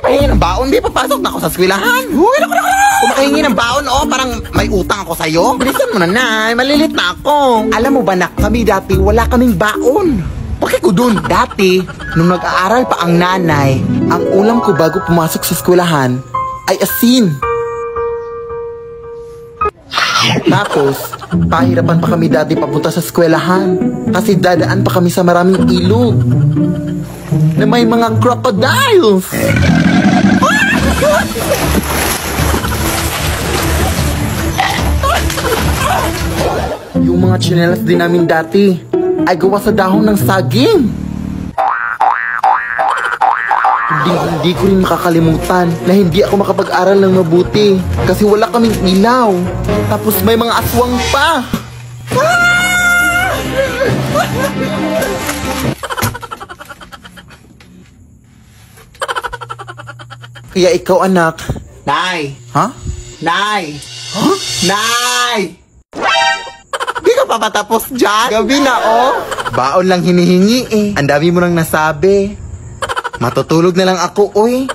Pahingi ng baon, di papasok na ako sa eskwelahan. Uy, naku. Kung makahingi ng baon, parang may utang ako sa'yo. Bilisan mo na, Nay, malilit na ako. Alam mo ba, nak, kami dati wala kaming baon. Bakit ko dun? Dati, nung nag-aaral pa ang nanay, ang ulam ko bago pumasok sa eskwelahan ay asin. Tapos, pahirapan pa kami dati papunta sa eskwelahan kasi dadaan pa kami sa maraming ilog na may mga crocodiles. Yung mga tsinelas din namin dati ay gawa sa dahon ng saging. Hindi ko rin makakalimutan na hindi ako makapag-aral ng mabuti kasi wala kaming ilaw. Tapos may mga aswang pa. Kaya ikaw, anak. Nay! Ha? Nay! Huh? Nay! Di ka pa patapos dyan? Gabi na, Baon lang hinihingi, Ang dami mo nang nasabi. Matutulog na lang ako, Uy.